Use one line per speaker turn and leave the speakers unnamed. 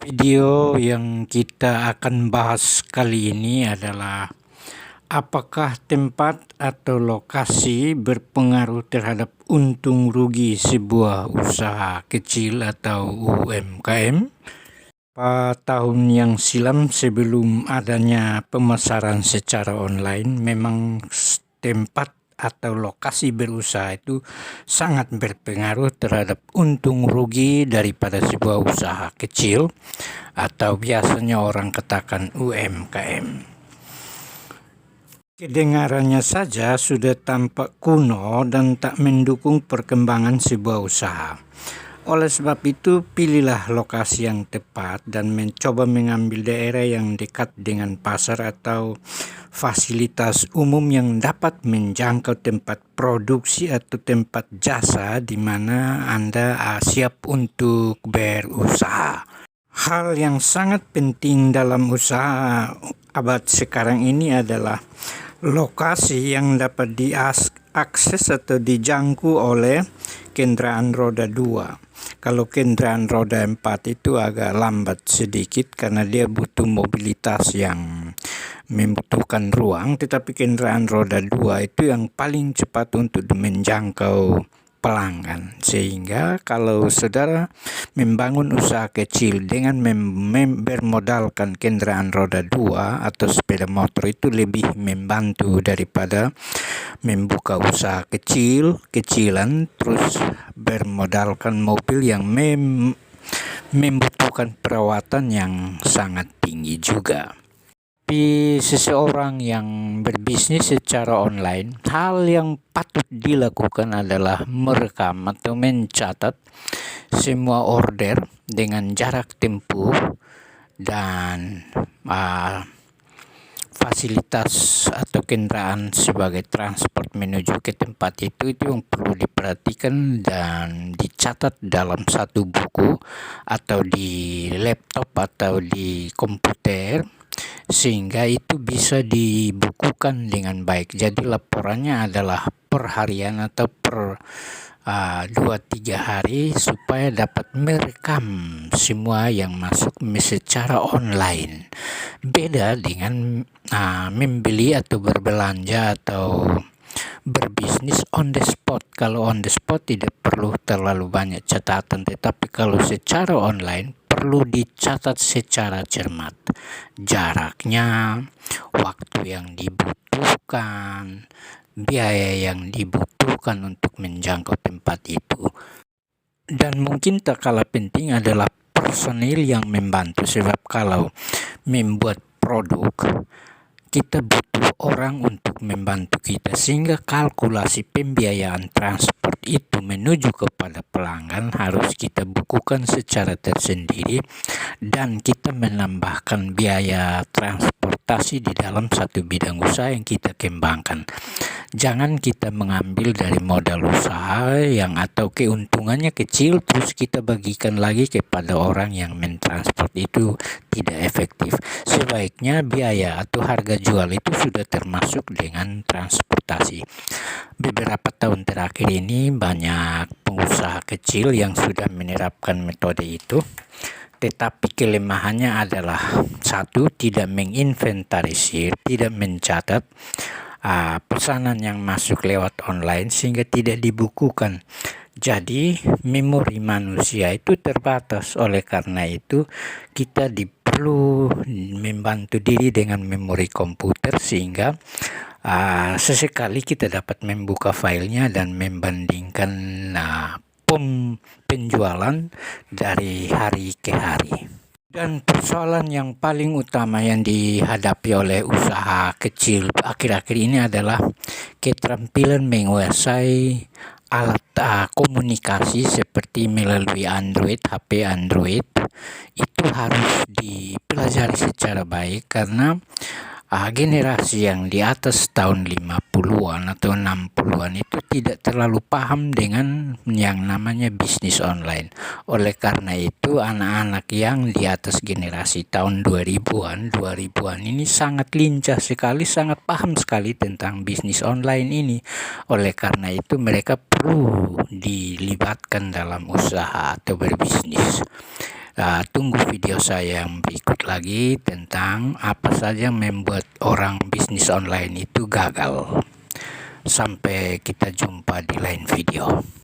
Video yang kita akan bahas kali ini adalah apakah tempat atau lokasi berpengaruh terhadap untung rugi sebuah usaha kecil atau UMKM? Pada tahun yang silam sebelum adanya pemasaran secara online, memang tempat atau lokasi berusaha itu sangat berpengaruh terhadap untung rugi daripada sebuah usaha kecil atau biasanya orang katakan UMKM. Kedengarannya saja sudah tampak kuno dan tak mendukung perkembangan sebuah usaha. Oleh sebab itu, pilihlah lokasi yang tepat dan mencoba mengambil daerah yang dekat dengan pasar atau fasilitas umum yang dapat menjangkau tempat produksi atau tempat jasa di mana Anda siap untuk berusaha. Hal yang sangat penting dalam usaha abad sekarang ini adalah lokasi yang dapat diakses atau dijangkau oleh kendaraan roda 2. Kalau kendaraan roda 4 itu agak lambat sedikit karena dia butuh mobilitas yang membutuhkan ruang, tetapi kendaraan roda 2 itu yang paling cepat untuk menjangkau pelanggan. Sehingga kalau saudara membangun usaha kecil dengan bermodalkan kendaraan roda 2 atau sepeda motor, itu lebih membantu daripada membuka usaha kecilan terus bermodalkan mobil yang membutuhkan perawatan yang sangat tinggi juga. Tapi seseorang yang berbisnis secara online, hal yang patut dilakukan adalah merekam atau mencatat semua order dengan jarak tempuh dan fasilitas atau kendaraan sebagai transport menuju ke tempat itu yang perlu diperhatikan dan dicatat dalam satu buku atau di laptop atau di komputer, sehingga itu bisa dibukukan dengan baik. Jadi laporannya adalah per harian atau per 2-3 hari supaya dapat merekam semua yang masuk secara online. Beda dengan membeli atau berbelanja atau berbisnis on the spot. Kalau on the spot tidak perlu terlalu banyak catatan, tetapi kalau secara online perlu dicatat secara cermat. Jaraknya, waktu yang dibutuhkan, biaya yang dibutuhkan untuk menjangkau tempat itu. Dan mungkin tak kalah penting adalah personil yang membantu, sebab kalau membuat produk kita butuh orang untuk membantu kita, sehingga kalkulasi pembiayaan transport itu menuju kepada pelanggan harus kita bukukan secara tersendiri, dan kita menambahkan biaya transportasi di dalam satu bidang usaha yang kita kembangkan. Jangan kita mengambil dari modal usaha yang atau keuntungannya kecil terus kita bagikan lagi kepada orang yang mentransport, itu tidak efektif. Sebaiknya biaya atau harga jual itu sudah termasuk dengan transportasi. Beberapa tahun terakhir ini banyak pengusaha kecil yang sudah menerapkan metode itu, tetapi kelemahannya adalah satu, tidak menginventarisir, tidak mencatat pesanan yang masuk lewat online sehingga tidak dibukukan. Jadi memori manusia itu terbatas. Oleh karena itu kita perlu membantu diri dengan memori komputer sehingga sesekali kita dapat membuka filenya dan membandingkan penjualan dari hari ke hari. Dan persoalan yang paling utama yang dihadapi oleh usaha kecil akhir-akhir ini adalah keterampilan menguasai alat komunikasi seperti melalui Android, HP Android. Itu harus dipelajari secara baik karena generasi yang di atas tahun 50-an atau 60-an itu tidak terlalu paham dengan yang namanya bisnis online. Oleh karena itu anak-anak yang di atas generasi tahun 2000-an ini sangat lincah sekali, sangat paham sekali tentang bisnis online ini. Oleh karena itu mereka perlu dilibatkan dalam usaha atau berbisnis. Tunggu video saya yang berikut lagi tentang apa saja yang membuat orang bisnis online itu gagal. Sampai kita jumpa di lain video.